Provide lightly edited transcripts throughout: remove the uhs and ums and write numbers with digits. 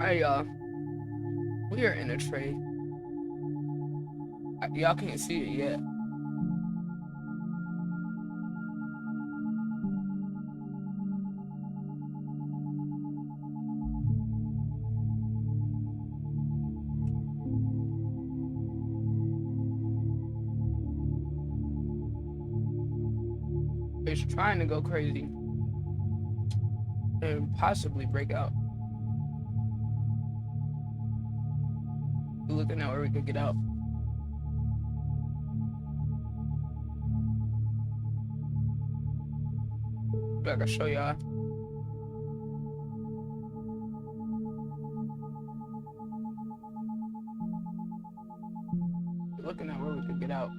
Alright, y'all. We are in a trade. Y'all can't see it yet. It's trying to go crazy and possibly break out. We're looking at where we could get out. But I can show y'all. We're looking at where we could get out.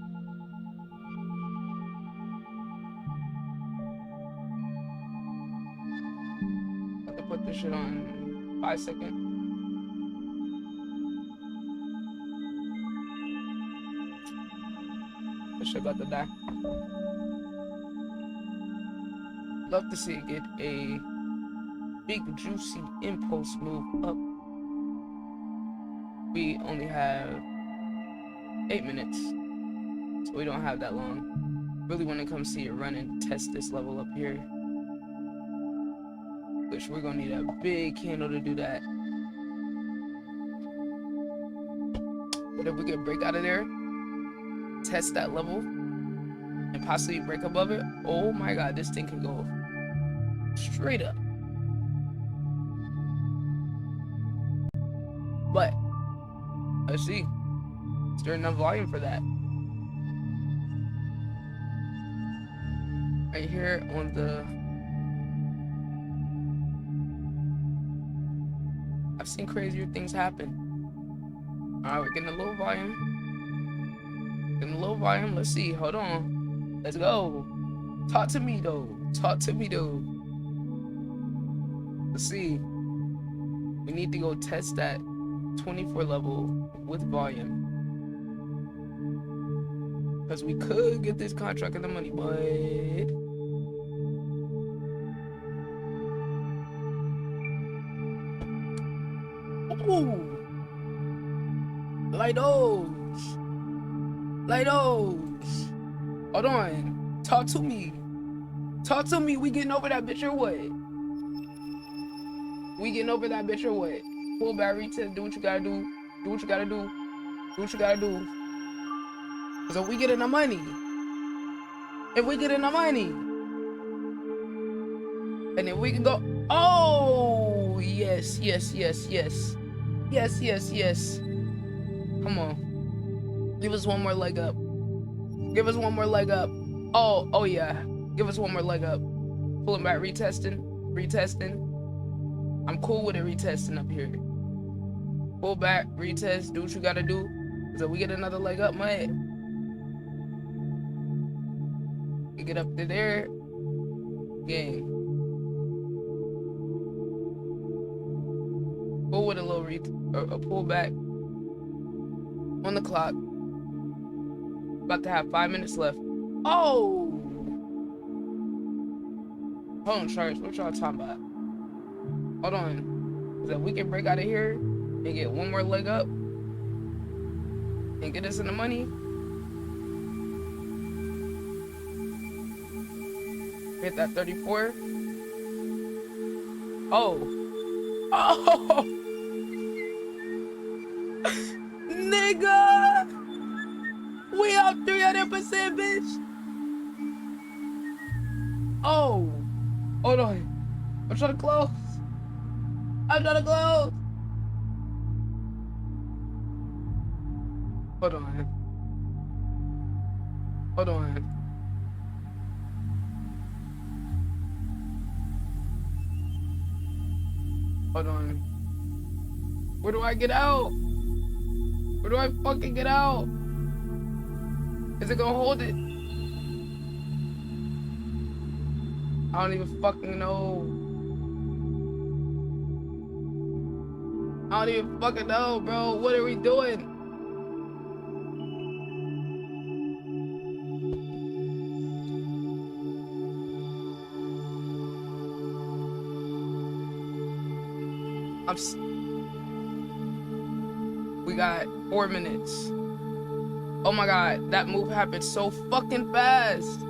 I have to put this shit on 5 seconds. This shit about to die. Love to see it get a big juicy impulse move up. We only have 8 minutes, so we don't have that long. Really want to come see it run and test this level up here, which we're gonna need a big candle to do that. But if we can break out of there, test that level, and possibly break above it, oh my god, this thing can go straight up. But let's see, is there enough volume for that? Right here on the, I've seen crazier things happen. Alright, we're getting a low volume. Getting a low volume. Let's see. Hold on. Let's go. Talk to me though. Talk to me though. Let's see. We need to go test that 24 level with volume. Because we could get this contract in the money, but ooh. Like those. Like those. Hold on. Talk to me. Talk to me. We getting over that bitch or what? We getting over that bitch or what? Pull back, retest, do what you gotta do. Do what you gotta do. Do what you gotta do. So we getting the money. If we getting the money. And if we can go. Oh, yes, yes, yes, yes. Yes, yes, yes. Come on. Give us one more leg up. Give us one more leg up. Oh yeah. Give us one more leg up. Pulling back, retesting. Retesting. I'm cool with it retesting up here. Pull back, retest, do what you gotta do. So we get another leg up, man. We get up to there. Gang. Pull with a little a pull back. On the clock. About to have 5 minutes left. Oh! Hold on, Charles. What y'all talking about? Hold on. So we can break out of here and get one more leg up and get us in the money. Hit that 34. Oh. Oh! Nigga! We up 300%, bitch! Oh! Hold on. I'm trying to close. I'm trying to close. Hold on. Hold on. Hold on. Where do I get out? Where do I fucking get out? Is it gonna hold it? I don't even fucking know. I don't even fucking know, bro. What are we doing? got 4 minutes. Oh my god, that move happened so fucking fast.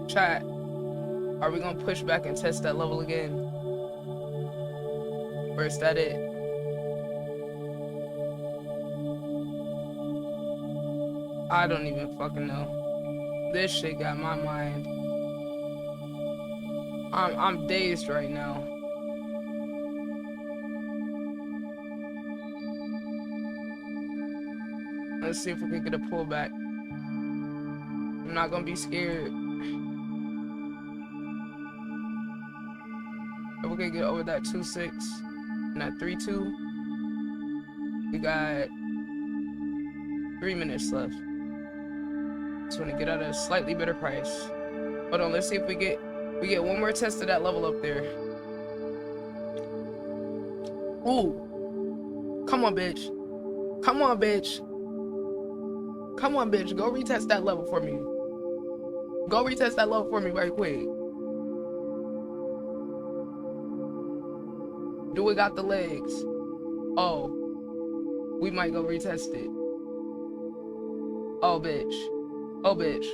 Chat, are we gonna push back and test that level again? Or is that it? I don't even fucking know. This shit got my mind. I'm dazed right now. Let's see if we can get a pullback. I'm not gonna be scared. If we can get over that 2.6 and that 3.2, we got 3 minutes left. Just want to get at a slightly better price. Hold on, let's see if we get one more test of that level up there. Ooh, come on, bitch. Come on, bitch. Come on, bitch. Go retest that level for me. Go retest that level for me right quick. Do it got the legs? Oh, we might go retest it. Oh, bitch. Oh, bitch.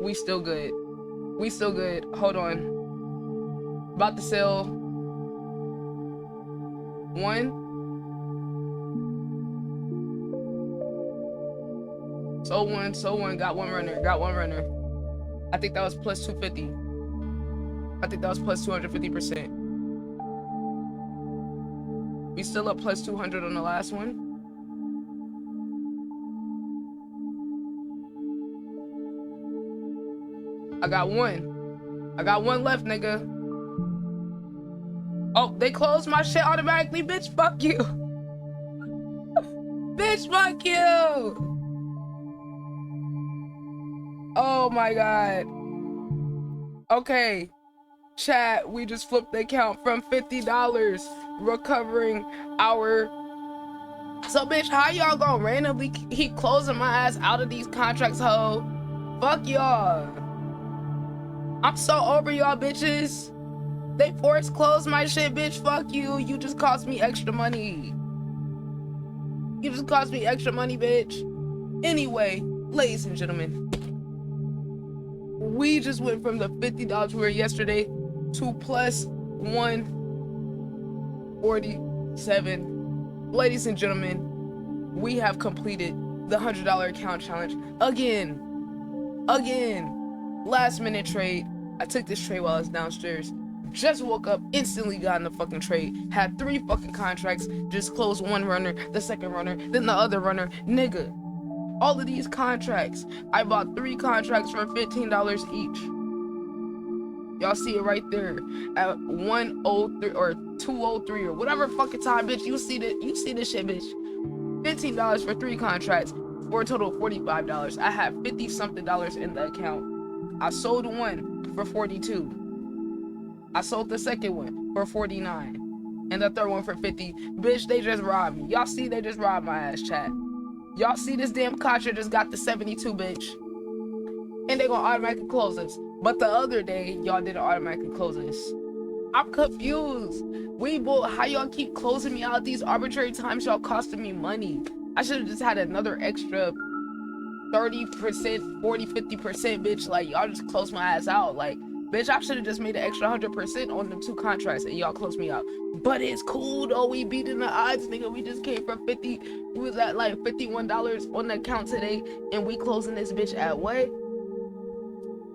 We still good. We still good. Hold on. About to sell one. So one. Got one runner. I think that was plus 250. I think that was plus 250%. We still up plus 200 on the last one. I got one left, nigga. Oh, they closed my shit automatically. Bitch, fuck you. Bitch, fuck you. Oh my god. Okay, chat, we just flipped the account from $50, recovering our... So bitch, how y'all gonna randomly keep closing my ass out of these contracts, ho? Fuck y'all. I'm so over y'all bitches. They force close my shit, bitch. Fuck you. You just cost me extra money. You just cost me extra money, bitch. Anyway, ladies and gentlemen, we just went from the $50 we were yesterday to plus 147. Ladies and gentlemen, we have completed the $100 account challenge again. Last minute trade. I took this trade while I was downstairs. Just woke up, instantly got in the fucking trade. Had 3 fucking contracts. Just closed one runner, the second runner, then the other runner. Nigga, all of these contracts, I bought 3 contracts for $15 each. Y'all see it right there at 103 or 203 or whatever fucking time, bitch. You see this shit, bitch. $15 for 3 contracts for a total of $45. I have 50 something dollars in the account. I sold one for 42. I sold the second one for 49. And the third one for 50. Bitch, they just robbed me. Y'all see they just robbed my ass, chat. Y'all see this damn contract just got the 72, bitch. And they gonna automatically close us. But the other day, y'all didn't automatically close us. I'm confused. How y'all keep closing me out these arbitrary times? Y'all costing me money. I should have just had another extra 30%, 40, 50%, bitch. Like, y'all just close my ass out. Like, bitch, I should have just made an extra 100% on them 2 contracts and y'all closed me out. But it's cool though. We beating the odds, nigga. We just came from 50. We was at like $51 on the account today, and we closing this bitch at what?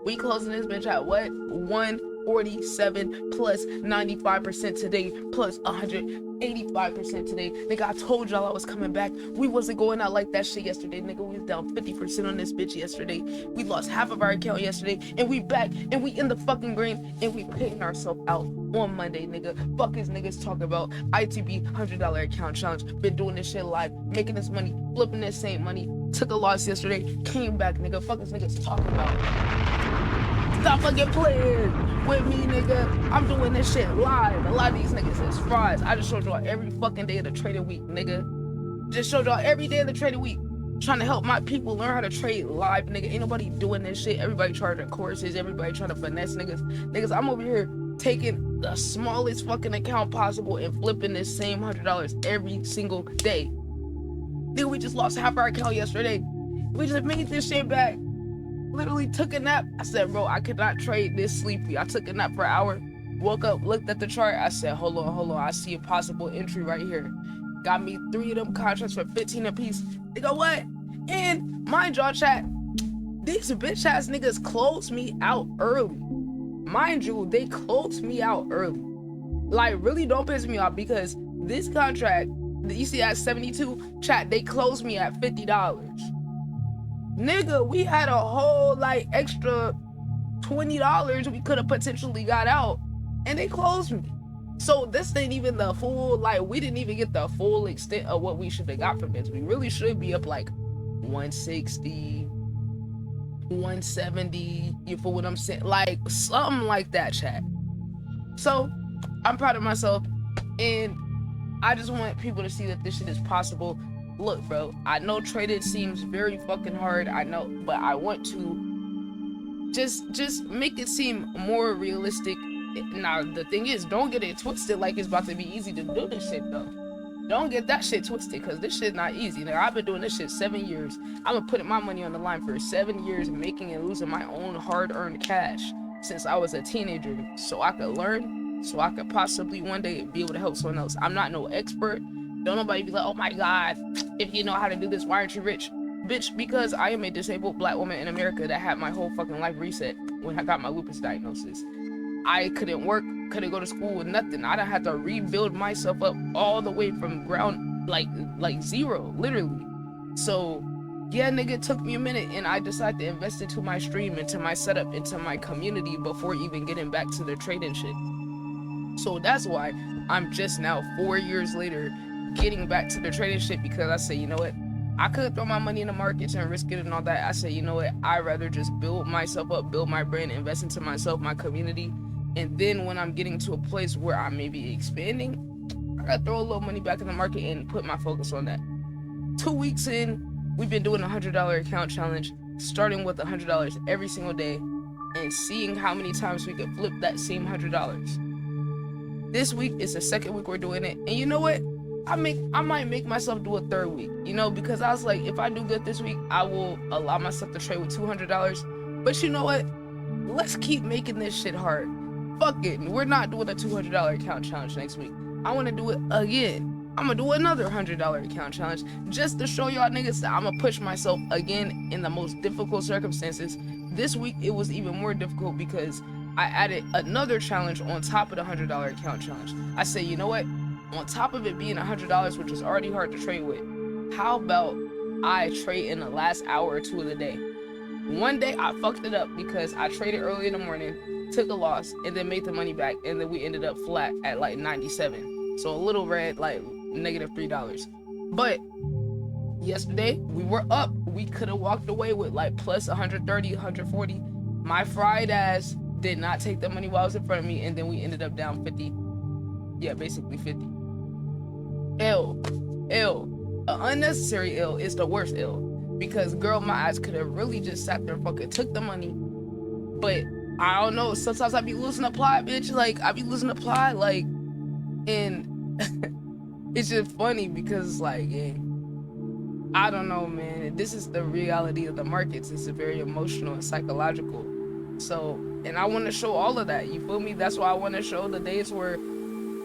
We closing this bitch at what? 147 plus 95% today, plus 185% today. Nigga, I told y'all I was coming back. We wasn't going out like that shit yesterday, nigga. We was down 50% on this bitch yesterday. We lost half of our account yesterday, and we back, and we in the fucking green, and we paying ourselves out on Monday, nigga. Fuck is niggas talking about ITB $100 account challenge. Been doing this shit live, making this money, flipping this same money. Took a loss yesterday, came back, nigga. Fuck is niggas talking about. Stop fucking playing with me, nigga. I'm doing this shit live. A lot of these niggas is frauds. I just showed y'all every fucking day of the trading week, nigga. Just showed y'all every day of the trading week. trying to help my people learn how to trade live, nigga. Ain't nobody doing this shit. Everybody charging courses. Everybody trying to finesse niggas. Niggas, I'm over here taking the smallest fucking account possible and flipping this same $100 every single day. Nigga, we just lost half our account yesterday. We just made this shit back. Literally took a nap. I said, bro, I could not trade this sleepy. I took a nap for an hour. Woke up, looked at the chart. I said, hold on. I see a possible entry right here. Got me 3 of them contracts for 15 apiece. Nigga, what? And mind y'all, chat, these bitch ass niggas closed me out early. Mind you, they closed me out early. Like, really don't piss me off, because this contract that you see at 72, chat, they closed me at $50. Nigga, we had a whole like extra $20 we could have potentially got out, and they closed me. So this ain't even the full, like, we didn't even get the full extent of what we should have got from this. We really should be up like 160, 170, you feel what I'm saying? Like something like that, chat. So I'm proud of myself, and I just want people to see that this shit is possible. Look, bro, I know trading seems very fucking hard, I know, but I want to just make it seem more realistic. Now, the thing is, don't get it twisted like it's about to be easy to do this shit, though. Don't get that shit twisted, because this shit not easy. Now, I've been doing this shit 7 years. I've been putting my money on the line for 7 years, making and losing my own hard-earned cash since I was a teenager, so I could learn, so I could possibly one day be able to help someone else. I'm not no expert. Don't nobody be like, oh my God, if you know how to do this, why aren't you rich? Bitch, because I am a disabled black woman in America that had my whole fucking life reset when I got my lupus diagnosis. I couldn't work, couldn't go to school with nothing. I done had to rebuild myself up all the way from ground, like zero, literally. So, yeah, nigga, it took me a minute, and I decided to invest into my stream, into my setup, into my community before even getting back to the trading shit. So that's why I'm just now, 4 years later, getting back to the trading shit, because I say, you know what, I could throw my money in the markets and risk it and all that. I say, you know what, I'd rather just build myself up, build my brand, invest into myself, my community, and then when I'm getting to a place where I may be expanding, I gotta throw a little money back in the market and put my focus on that. 2 weeks in, we've been doing a $100 account challenge, starting with $100 every single day and seeing how many times we could flip that same $100. This week is the second week we're doing it, and you know what, I might make myself do a third week, you know, because I was like, if I do good this week, I will allow myself to trade with $200. But you know what, let's keep making this shit hard. Fuck it, we're not doing a $200 account challenge next week. I want to do it again. I'm gonna do another $100 account challenge just to show y'all niggas that I'm gonna push myself again in the most difficult circumstances. This week it was even more difficult because I added another challenge on top of the $100 account challenge. I said, you know what, on top of it being $100, which is already hard to trade with, how about I trade in the last hour or two of the day? One day I fucked it up because I traded early in the morning, took a loss, and then made the money back, and then we ended up flat at like 97. So a little red, like negative $3. But yesterday we were up. We could have walked away with like plus 130, 140. My fried ass did not take the money while it was in front of me, and then we ended up down 50. Yeah, basically 50. Ill. An unnecessary ill is the worst ill, because girl, my eyes could have really just sat there and fucking took the money. But I don't know, sometimes I be losing apply, bitch. Like, I be losing apply, like, and it's just funny because, like, yeah, I don't know, man. This is the reality of the markets. It's very emotional and psychological. So, and I want to show all of that, you feel me? That's why I want to show the days where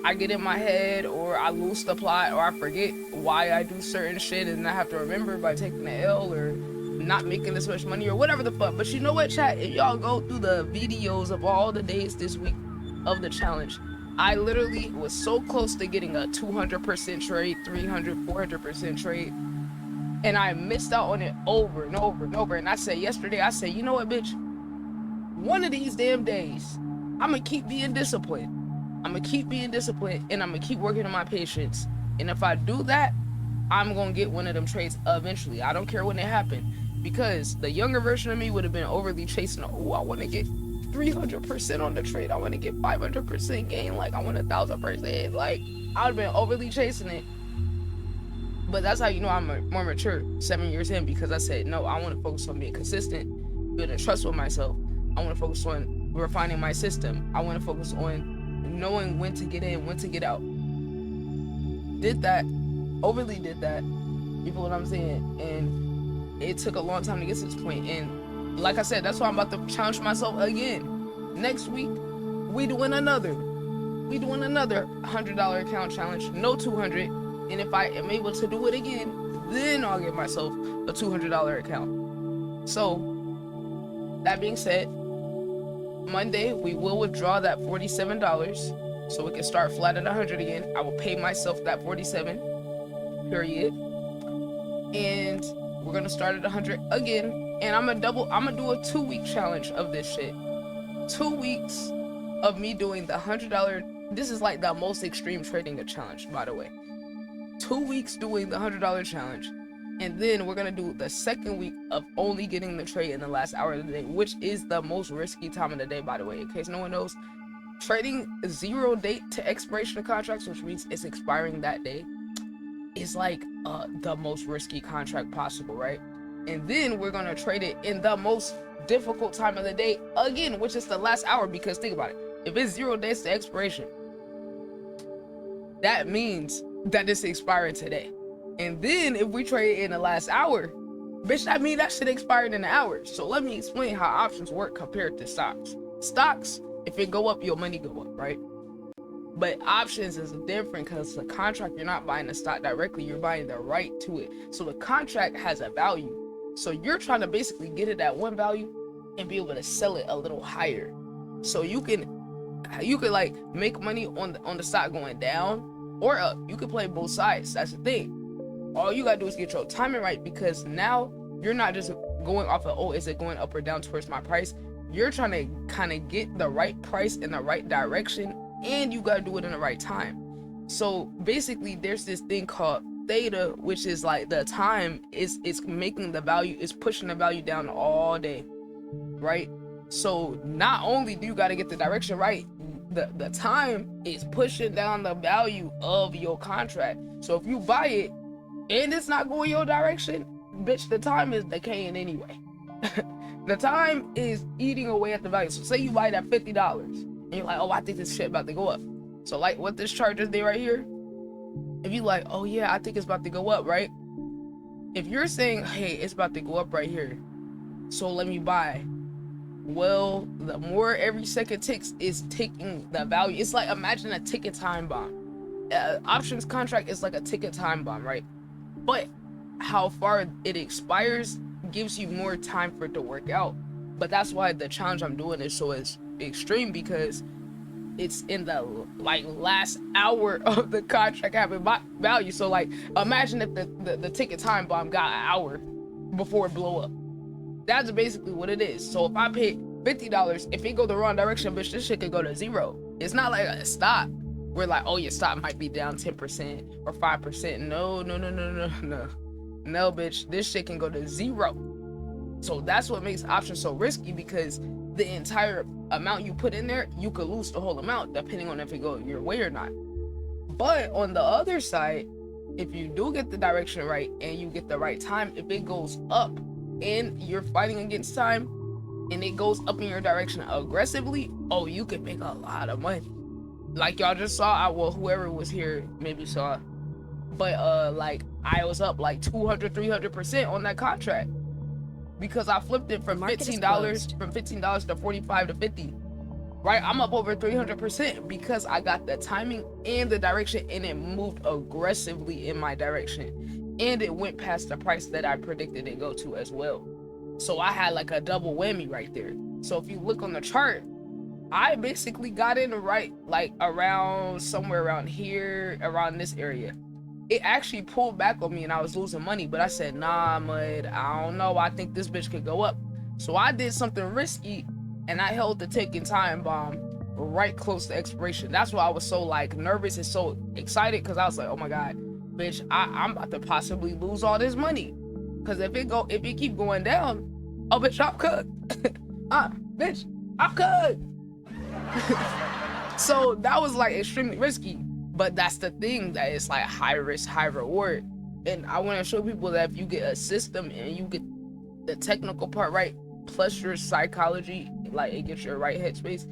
I get in my head, or I lose the plot, or I forget why I do certain shit, and I have to remember by taking the L or not making this much money or whatever the fuck. But you know what, chat? If y'all go through the videos of all the days this week of the challenge, I literally was so close to getting a 200% trade, 300, 400% trade, and I missed out on it over and over and over. And I said yesterday, I said, you know what, bitch? One of these damn days, I'm gonna keep being disciplined. I'm gonna keep being disciplined, and I'm gonna keep working on my patience. And if I do that, I'm gonna get one of them trades eventually. I don't care when it happened, because the younger version of me would have been overly chasing. Oh, I want to get 300% on the trade. I want to get 500% gain. Like, I want 1,000%. Like, I would have been overly chasing it. But that's how you know I'm more mature 7 years in, because I said, no, I want to focus on being consistent, building trust with myself. I want to focus on refining my system. I want to focus on knowing when to get in, when to get out. Did that, overly did that. You feel what I'm saying? And it took a long time to get to this point. And like I said, that's why I'm about to challenge myself again. Next week, we doing another $100 account challenge, no 200. And if I am able to do it again, then I'll give myself a $200 account. So that being said, Monday we will withdraw that $47 so we can start flat at 100 again. I will pay myself that 47, period. And we're gonna start at 100 again. And I'm gonna do a 2-week challenge of this shit. 2 weeks of me doing the $100. This is like the most extreme trading challenge, by the way. 2 weeks doing the $100 challenge, and then we're gonna do the second week of only getting the trade in the last hour of the day, which is the most risky time of the day, by the way, in case no one knows. Trading 0 date to expiration of contracts, which means it's expiring that day, is like the most risky contract possible, right? And then we're gonna trade it in the most difficult time of the day again, which is the last hour, because think about it, if it's 0 days to expiration, that means that it's expiring today. And then if we trade it in the last hour, bitch, that means that shit expired in an hour. So let me explain how options work compared to stocks. Stocks, if it go up, your money go up, right? But options is different, because the contract, you're not buying the stock directly, you're buying the right to it. So the contract has a value. So you're trying to basically get it at one value and be able to sell it a little higher. So you can like make money on the stock going down or up. You can play both sides. That's the thing. All you gotta do is get your timing right, because now you're not just going off of, oh, is it going up or down towards my price? You're trying to kind of get the right price in the right direction, and you gotta do it in the right time. So basically, there's this thing called theta, which is like the time is making the value, is pushing the value down all day, right? So not only do you got to get the direction right, the time is pushing down the value of your contract. So if you buy it and it's not going your direction, bitch, the time is decaying anyway. The time is eating away at the value. So say you buy it at $50 and you're like, oh, I think this shit about to go up. So like what this chart just did right here, if you like, oh yeah, I think it's about to go up, right? If you're saying, hey, it's about to go up right here, so let me buy. Well, the more every second ticks is taking the value. It's like, imagine a ticking time bomb. Options contract is like a ticking time bomb, right? But how far it expires gives you more time for it to work out. But that's why the challenge I'm doing is so extreme, because it's in the like last hour of the contract having value. So like, imagine if the ticket time bomb got an hour before it blow up. That's basically what it is. So if I pay $50, if it go the wrong direction, bitch, this shit could go to 0. It's not like a stock where like, oh, your stock might be down 10% or 5%. No, bitch, this shit can go to 0. So that's what makes options so risky, because the entire amount you put in there, you could lose the whole amount depending on if it goes your way or not. But on the other side, if you do get the direction right and you get the right time, if it goes up and you're fighting against time and it goes up in your direction aggressively, oh, you can make a lot of money. Like y'all just saw, well, whoever was here maybe saw, but like I was up like 200-300% on that contract, because I flipped it from $15 to 45 to 50, right? I'm up over 300% because I got the timing and the direction, and it moved aggressively in my direction, and it went past the price that I predicted it go to as well. So I had like a double whammy right there. So if you look on the chart, I basically got in right like around somewhere around here, around this area. It actually pulled back on me and I was losing money, but I said, nah, mud, I don't know, I think this bitch could go up. So I did something risky and I held the ticking time bomb right close to expiration. That's why I was so like nervous and so excited, because I was like, oh my god, bitch, I'm about to possibly lose all this money, because if it keep going down, oh bitch, I'm cooked. Bitch, I'm cooked. So that was like extremely risky. But that's the thing, that it's like high risk, high reward. And I want to show people that if you get a system and you get the technical part right, plus your psychology, like it gets your right headspace,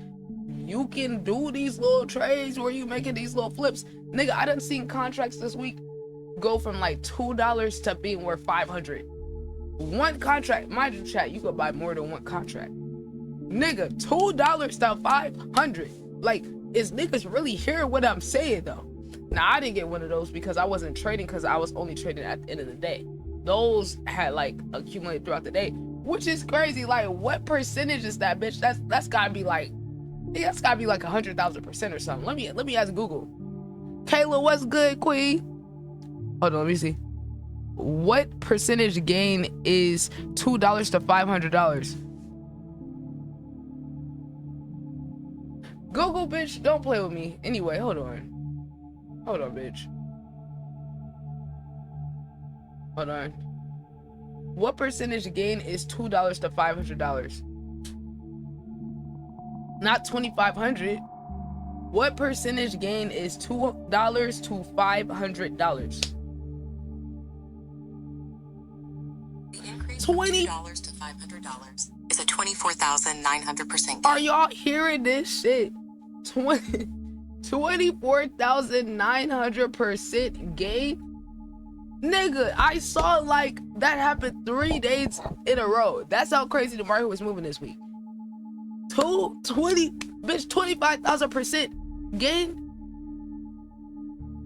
you can do these little trades where you making these little flips. Nigga, I done seen contracts this week go from like $2 to being worth 500. One contract, mind you, chat, you could buy more than one contract. Nigga, $2 to 500. Like, is niggas really hearing what I'm saying though? Now, I didn't get one of those because I wasn't trading, because I was only trading at the end of the day. Those had like accumulated throughout the day, which is crazy. Like, what percentage is that, bitch? That's gotta be like, that's gotta be like 100,000% or something. Let me ask Google. Kayla, what's good, queen? Hold on, let me see. What percentage gain is $2 to $500? Google, bitch, don't play with me. Anyway, hold on, bitch. Hold on. What percentage gain is $2 to $500? Not 2,500. What percentage gain is $2 to $500? The increase from $2 to $500 is a 24,900% gain. Are y'all hearing this shit? 24,900% gain? Nigga, I saw like that happen 3 days in a row. That's how crazy the market was moving this week. 25,000% gain.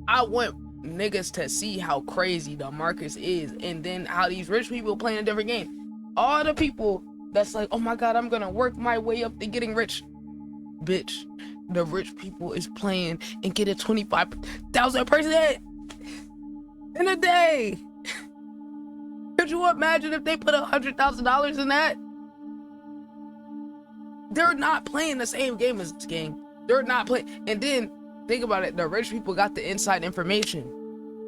I want niggas to see how crazy the market is, and then how these rich people playing a different game. All the people that's like, oh my god, I'm gonna work my way up to getting rich. Bitch, the rich people is playing and getting 25,000% in a day. Could you imagine if they put $100,000 in that? They're not playing the same game as this game. They're not playing. And then think about it, the rich people got the inside information,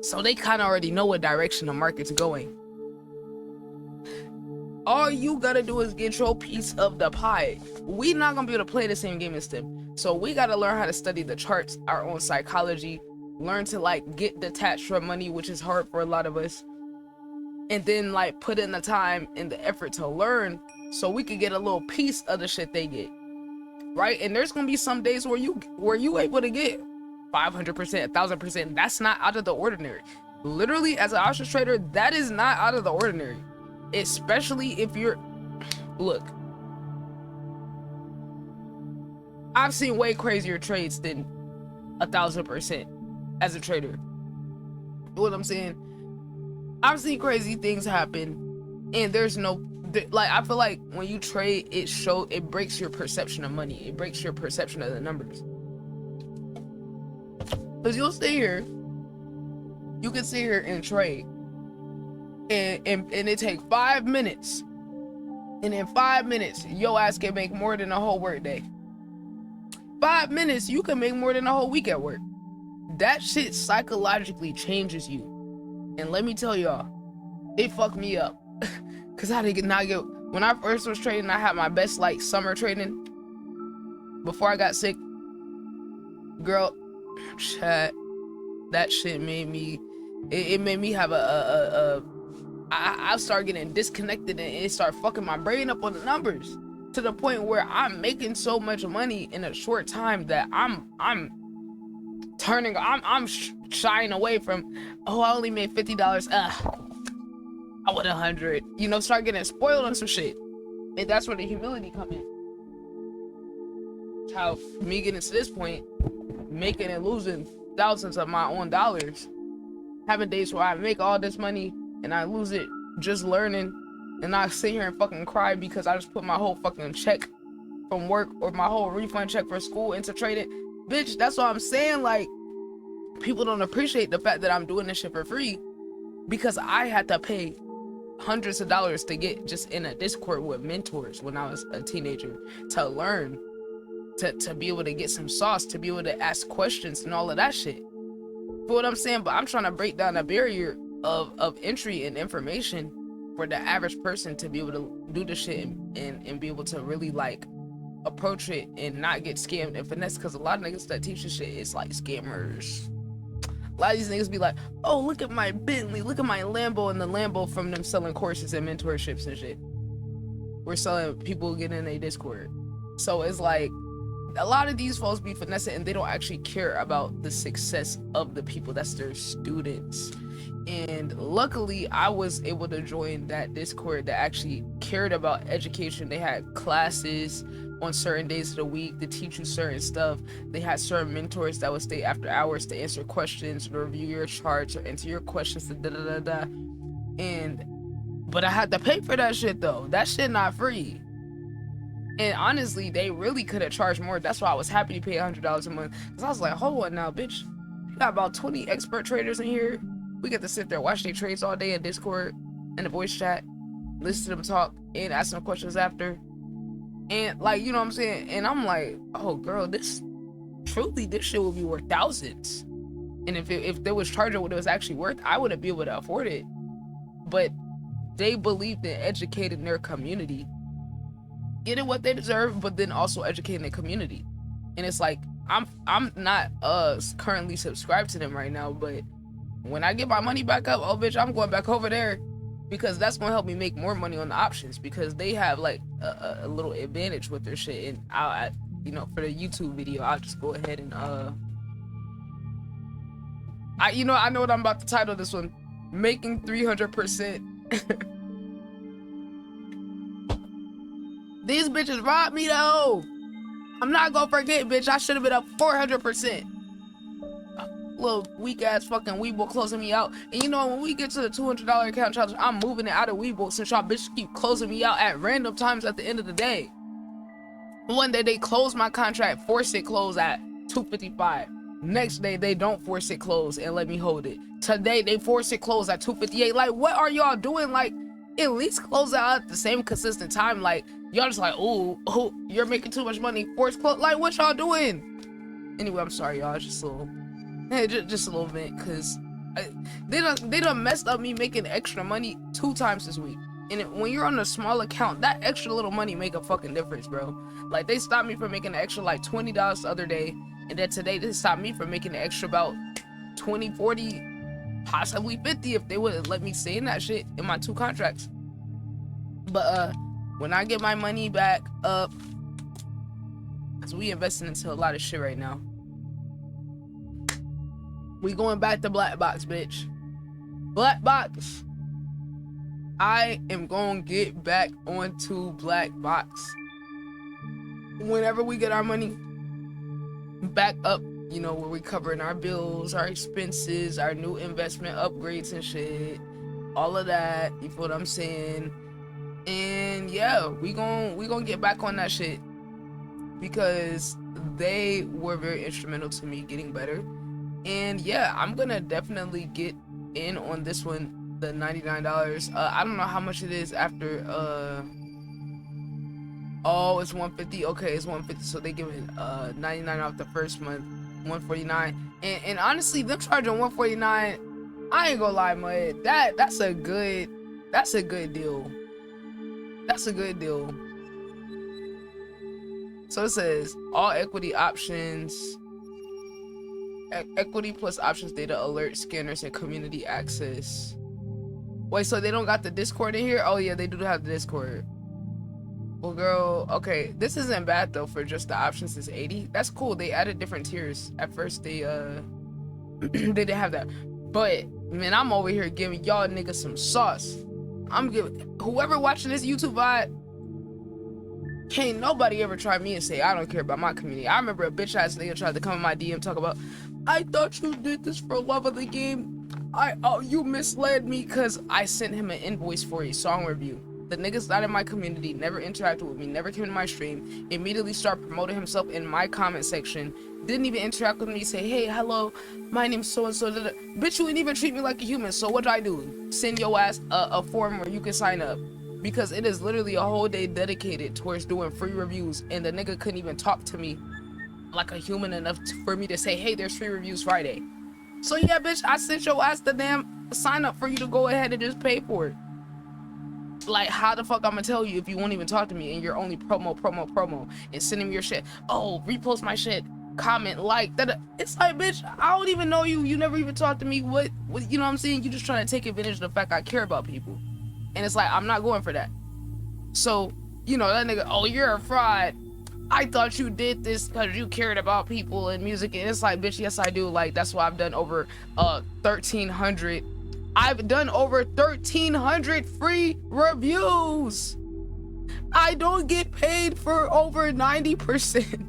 so they kind of already know what direction the market's going. All you gotta do is get your piece of the pie. We not gonna be able to play the same game as them, so we gotta learn how to study the charts, our own psychology, learn to like get detached from money, which is hard for a lot of us, and then like put in the time and the effort to learn so we could get a little piece of the shit they get, right? And there's gonna be some days where you able to get 500%, 1,000%. That's not out of the ordinary. Literally, as an options trader, that is not out of the ordinary, especially if you're, look, I've seen way crazier trades than 1,000% as a trader. You know what I'm saying? I've seen crazy things happen, and there's no, like, I feel like when you trade, it breaks your perception of money. It breaks your perception of the numbers. Because you'll sit here, you can sit here and trade, and it take 5 minutes, and in 5 minutes, your ass can make more than a whole work day. 5 minutes, you can make more than a whole week at work. That shit psychologically changes you. And let me tell y'all, it fucked me up. Cause I did not get, when I first was trading, I had my best like summer trading before I got sick. Girl, chat, that shit made me, it made me have I started getting disconnected, and it started fucking my brain up on the numbers to the point where I'm making so much money in a short time that I'm shying away from, oh, I only made $50. I want 100. You know, start getting spoiled on some shit. And that's where the humility come in. How me getting to this point, making and losing thousands of my own dollars, having days where I make all this money and I lose it just learning, and I sit here and fucking cry because I just put my whole fucking check from work or my whole refund check for school into trading. Bitch, that's what I'm saying. Like, people don't appreciate the fact that I'm doing this shit for free, because I had to pay hundreds of dollars to get just in a Discord with mentors when I was a teenager, to learn, to be able to get some sauce, to be able to ask questions and all of that shit. For what I'm saying, but I'm trying to break down a barrier of entry and information for the average person to be able to do the shit and be able to really like approach it and not get scammed and finesse, because a lot of niggas that teach this shit is like scammers. A lot of these niggas be like, oh, look at my Bentley, look at my Lambo, and the Lambo from them selling courses and mentorships and shit. We're selling people getting in a Discord. So it's like, a lot of these folks be finessing and they don't actually care about the success of the people. That's their students. And luckily I was able to join that Discord that actually cared about education. They had classes on certain days of the week to teach you certain stuff. They had certain mentors that would stay after hours to answer questions, to review your charts, or answer your questions, but I had to pay for that shit though. That shit not free. And honestly, they really could have charged more. That's why I was happy to pay $100 a month. Because I was like, hold on now, bitch. You got about 20 expert traders in here. We get to sit there, watch their trades all day in Discord, in the voice chat, listen to them talk, and ask them questions after. And like, you know what I'm saying? And I'm like, oh girl, this shit would be worth thousands. And if there was charging what it was actually worth, I wouldn't be able to afford it. But they believed in educating their community, getting what they deserve, but then also educating the community. And it's like, I'm not currently subscribed to them right now, but when I get my money back up, oh bitch, I'm going back over there, because that's gonna help me make more money on the options, because they have like a little advantage with their shit. And I you know, for the YouTube video, I'll just go ahead and I know what I'm about to title this one, making 300%. These bitches robbed me though. I'm not gonna forget, bitch. I should have been up 400%. Little weak ass fucking Weeble closing me out. And you know, when we get to the $200 account challenge, I'm moving it out of Weeble since y'all bitches keep closing me out at random times at the end of the day. One day they close my contract, force it close at $255. Next day they don't force it close and let me hold it. Today they force it close at $258. Like, what are y'all doing? Like, at least close out at the same consistent time. Like, y'all just like, oh, you're making too much money, force close. Like, what y'all doing? Anyway, I'm sorry, y'all. Just a little bit, because they done messed up me making extra money 2 times this week. And when you're on a small account, that extra little money make a fucking difference, bro. Like, they stopped me from making an extra like $20 the other day, and then today they stopped me from making an extra about 20, 40, possibly 50 if they would let me stay in that shit in my 2 contracts. But when I get my money back up, because we investing into a lot of shit right now, we going back to Black Box, bitch. Black Box. I am gonna get back onto Black Box whenever we get our money back up, you know, where we covering our bills, our expenses, our new investment upgrades and shit, all of that. You feel what I'm saying? And yeah, we gonna get back on that shit, because they were very instrumental to me getting better. And yeah, I'm gonna definitely get in on this one, the $99. I don't know how much it is after oh, it's $150. Okay, it's $150, so they give it $99 off the first month, $149. And honestly, them charging $149, I ain't gonna lie, mud, that's a good deal. That's a good deal. So it says all equity options, equity plus options data, alert scanners, and community access. Wait, so they don't got the Discord in here? Oh yeah, they do have the Discord. Well, girl, okay, this isn't bad though. For just the options is 80. That's cool. They added different tiers. At first they they didn't have that, but man, I'm over here giving y'all niggas some sauce. I'm giving whoever watching this YouTube VOD, can't nobody ever try me and say I don't care about my community. I remember a bitch ass nigga tried to come in my DM talk about, I thought you did this for love of the game. You misled me, because I sent him an invoice for a song review. The nigga's not in my community, never interacted with me, never came to my stream, immediately started promoting himself in my comment section, didn't even interact with me, say, hey, hello, my name's so-and-so. Bitch, you didn't even treat me like a human, so what do I do? Send your ass a form where you can sign up. Because it is literally a whole day dedicated towards doing free reviews, and the nigga couldn't even talk to me like a human enough for me to say, hey, there's free reviews Friday. So yeah, bitch, I sent your ass the damn sign up for you to go ahead and just pay for it. Like, how the fuck I'm gonna tell you if you won't even talk to me and you're only promo and sending me your shit? Oh, repost my shit. comment, like that. It's like, bitch, I don't even know you. You never even talked to me. What you know what I'm saying? You just trying to take advantage of the fact I care about people. And it's like, I'm not going for that. So, you know, that nigga, oh, you're a fraud. I thought you did this because you cared about people and music. And it's like, bitch, yes, I do. Like, that's why I've done over 1,300. I've done over 1,300 free reviews. I don't get paid for over 90%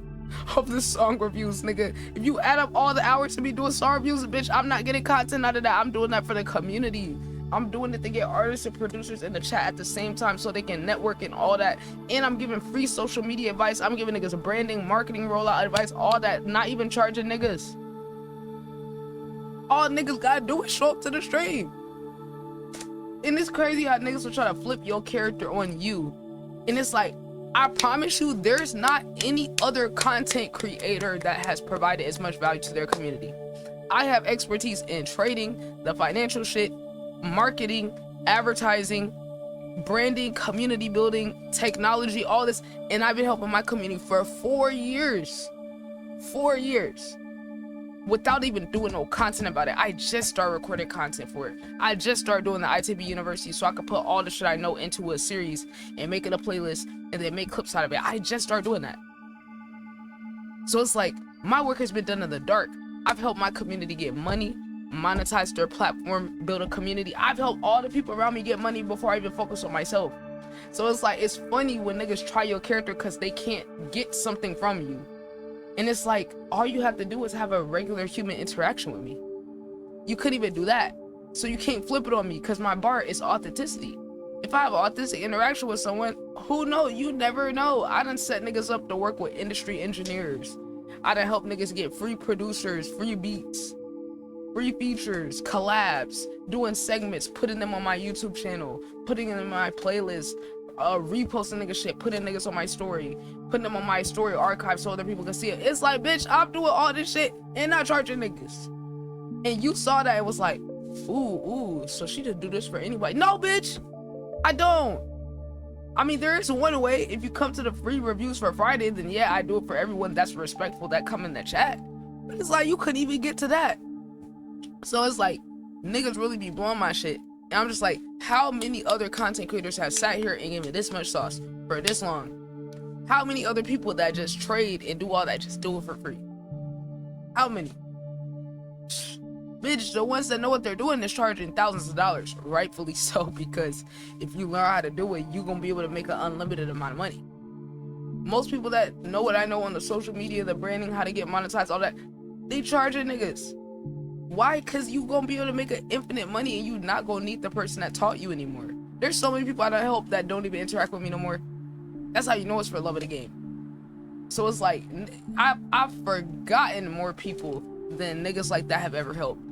of the song reviews, nigga. If you add up all the hours to be doing song reviews, bitch, I'm not getting content out of that. I'm doing that for the community. I'm doing it to get artists and producers in the chat at the same time so they can network and all that. And I'm giving free social media advice. I'm giving niggas branding, marketing, rollout advice, all that. Not even charging niggas. All niggas gotta do is show up to the stream. And it's crazy how niggas will try to flip your character on you. And it's like, I promise you, there's not any other content creator that has provided as much value to their community. I have expertise in trading, the financial shit, marketing, advertising, branding, community building, technology, all this. And I've been helping my community for 4 years. 4 years. Without even doing no content about it. I just started recording content for it. I just started doing the ITB University so I could put all the shit I know into a series and make it a playlist and then make clips out of it. I just started doing that. So it's like, my work has been done in the dark. I've helped my community get money, monetize their platform, build a community. I've helped all the people around me get money before I even focus on myself. So it's like, it's funny when niggas try your character because they can't get something from you. And it's like, all you have to do is have a regular human interaction with me. You couldn't even do that. So you can't flip it on me because my bar is authenticity. If I have an authentic interaction with someone, who knows? You never know. I done set niggas up to work with industry engineers. I done help niggas get free producers, free beats, free features, collabs, doing segments, putting them on my YouTube channel, putting them in my playlist, reposting nigga shit, putting niggas on my story, putting them on my story archive so other people can see it. It's like, bitch, I'm doing all this shit and not charging niggas. And you saw that, it was like, ooh, so she just do this for anybody. No, bitch, I don't. I mean, there is one way. If you come to the free reviews for Friday, then yeah, I do it for everyone that's respectful that come in the chat. But it's like, you couldn't even get to that. So it's like, niggas really be blowing my shit. And I'm just like, how many other content creators have sat here and given me this much sauce for this long? How many other people that just trade and do all that just do it for free? How many? Bitch, the ones that know what they're doing is charging thousands of dollars, rightfully so, because if you learn how to do it, you're gonna be able to make an unlimited amount of money. Most people that know what I know on the social media, the branding, how to get monetized, all that, they charging niggas. Why? Because you gonna be able to make an infinite money and you not gonna need the person that taught you anymore. There's so many people I don't help that don't even interact with me no more. That's how you know it's for love of the game. So it's like, I've forgotten more people than niggas like that have ever helped.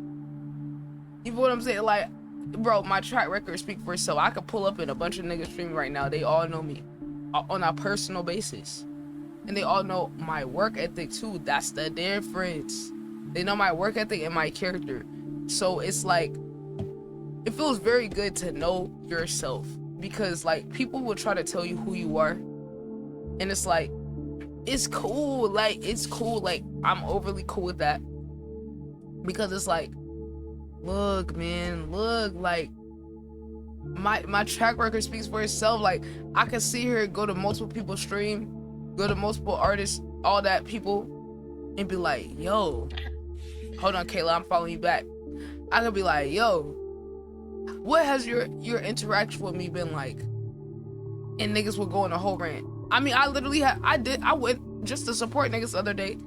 You know what I'm saying? Like, bro, my track record speak for itself. I could pull up in a bunch of niggas streaming right now. They all know me on a personal basis. And they all know my work ethic too. That's the difference. They know my work ethic and my character. So it's like, it feels very good to know yourself, because like, people will try to tell you who you are. And it's like, it's cool. Like, it's cool. Like, I'm overly cool with that. Because it's like, look, man, look, like, my track record speaks for itself. Like, I can sit here, go to multiple people's stream, go to multiple artists, all that people, and be like, yo, hold on, Kayla, I'm following you back. I could be like, yo, what has your interaction with me been like? And niggas will go on a whole rant. I mean, I literally I went just to support niggas the other day,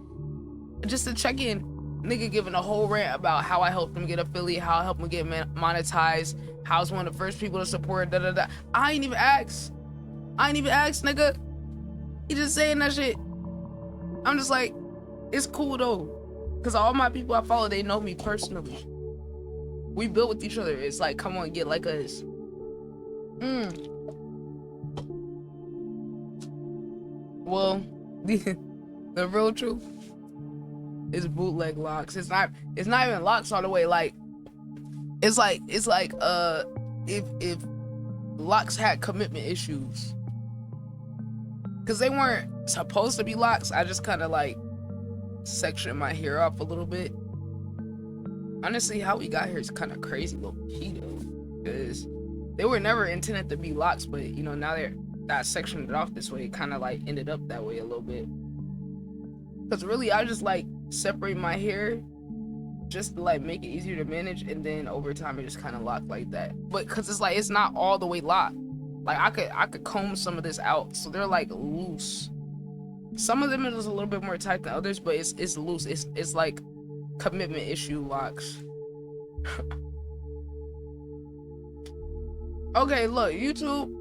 just to check in. Nigga giving a whole rant about how I helped him get affiliate, how I helped him get monetized, how I was one of the first people to support, I ain't even asked, nigga. He just saying that shit. I'm just like, it's cool though, because all my people I follow, they know me personally. We built with each other. It's like, come on, get like us. Well, the real truth is bootleg locks. It's not even locks all the way. Like, it's like if locks had commitment issues, because they weren't supposed to be locks. I just kind of like section my hair off a little bit. Honestly, how we got here is kind of crazy, low key though, because they were never intended to be locks, but you know, now they're that sectioned it off this way, it kind of like ended up that way a little bit. Because really, I just like separate my hair just to like make it easier to manage, and then over time it just kind of locked like that. But because it's like it's not all the way locked. Like I could comb some of this out, so they're like loose. Some of them is a little bit more tight than others, but it's loose. It's like commitment issue locks. Okay, look, YouTube.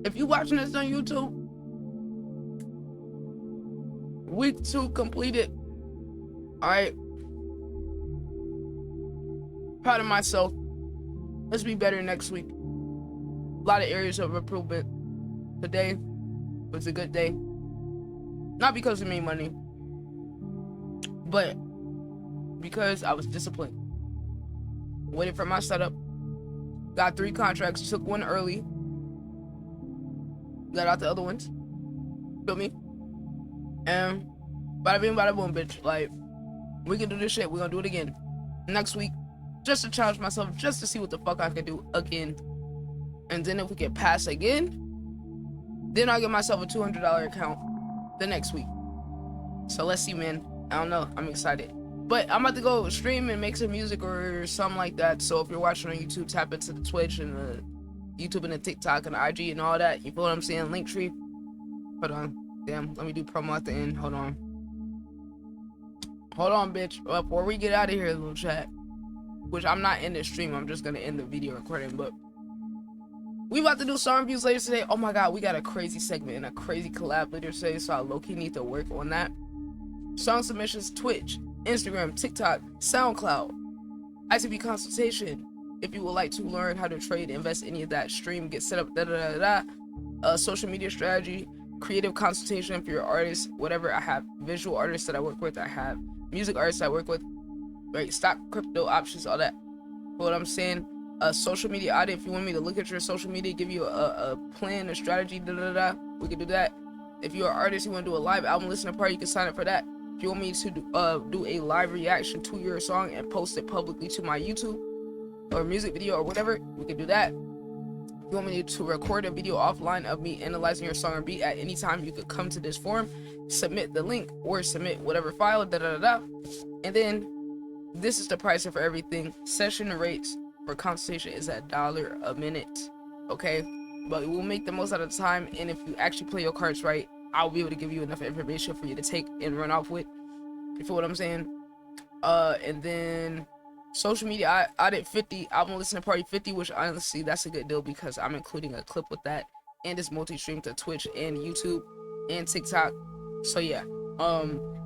If you watching this on YouTube, week 2 completed. All right. Proud of myself. Let's be better next week. A lot of areas of improvement. Today was a good day. Not because we made money, but because I was disciplined. Waited for my setup. Got 3 contracts. Took one early. Got out the other ones. Feel me? And bada bing, bada boom, bitch. Like, we can do this shit. We're gonna do it again next week. Just to challenge myself. Just to see what the fuck I can do again. And then if we get past again, then I'll get myself a $200 account the next week. So let's see, man. I don't know. I'm excited. But I'm about to go stream and make some music or something like that. So if you're watching on YouTube, tap into the Twitch and the YouTube and the TikTok and the IG and all that. You feel what I'm saying? Linktree. Hold on. Damn. Let me do promo at the end. Hold on. Hold on, bitch. Before we get out of here, little chat. Which I'm not in the stream. I'm just going to end the video recording. But we about to do song reviews later today. Oh my god, we got a crazy segment and a crazy collab later today, so I low-key need to work on that. Song submissions, Twitch, Instagram, TikTok, SoundCloud, ITB consultation. If you would like to learn how to trade, invest, any of that, stream, get set up, social media strategy, creative consultation if you're an artist, whatever. I have visual artists that I work with. I have music artists I work with. Right, stock, crypto, options, all that. What I'm saying. A social media audit. If you want me to look at your social media, give you a plan, a strategy, we can do that. If you're an artist, you want to do a live album listening party, you can sign up for that. If you want me to do a live reaction to your song and post it publicly to my YouTube or music video or whatever, we can do that. If you want me to record a video offline of me analyzing your song or beat at any time, you could come to this forum, submit the link or submit whatever file, and then this is the pricing for everything. Session rates for consultation is $1 a minute, okay? But we'll make the most out of the time, and if you actually play your cards right, I'll be able to give you enough information for you to take and run off with. You feel what I'm saying? And then social media audit 50, album listening party 50, which honestly that's a good deal because I'm including a clip with that, and it's multi-stream to Twitch and YouTube and TikTok. So yeah.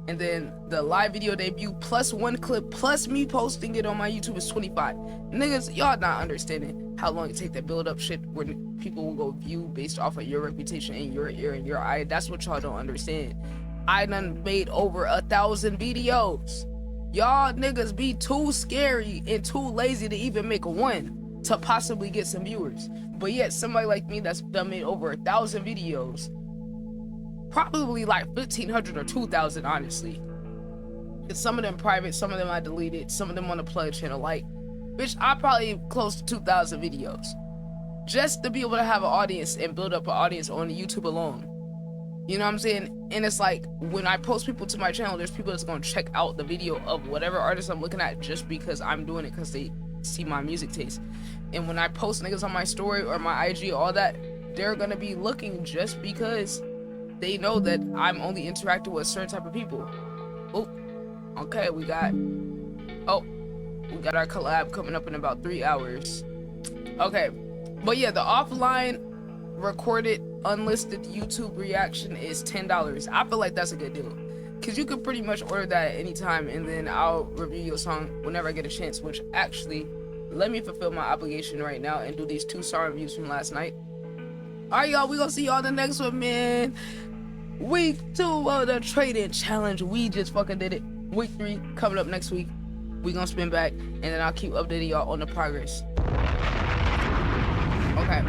And then the live video debut plus 1 clip plus me posting it on my YouTube is 25. Niggas, y'all not understanding how long it take to build up shit where people will go view based off of your reputation and your ear and your eye. That's what y'all don't understand. I done made over 1,000 videos. Y'all niggas be too scary and too lazy to even make one to possibly get some viewers. But yet somebody like me that's done made over 1,000 videos, probably like 1,500 or 2,000, honestly. And some of them private, some of them I deleted, some of them on the plug channel. Like, bitch, I probably close to 2,000 videos just to be able to have an audience and build up an audience on YouTube alone. You know what I'm saying? And it's like when I post people to my channel, there's people that's gonna check out the video of whatever artist I'm looking at just because I'm doing it because they see my music taste. And when I post niggas on my story or my IG, all that, they're gonna be looking just because they know that I'm only interacting with certain type of people. Oh, okay, we got our collab coming up in about 3 hours. Okay, but yeah, the offline recorded unlisted YouTube reaction is $10. I feel like that's a good deal because you could pretty much order that at any time, and then I'll review your song whenever I get a chance. Which actually, let me fulfill my obligation right now and do these 2 song reviews from last night. All right, y'all, we gonna see y'all in the next one, man. Week 2 of the trading challenge. We just fucking did it. Week 3 coming up next week. We gonna spin back, and then I'll keep updating y'all on the progress. Okay.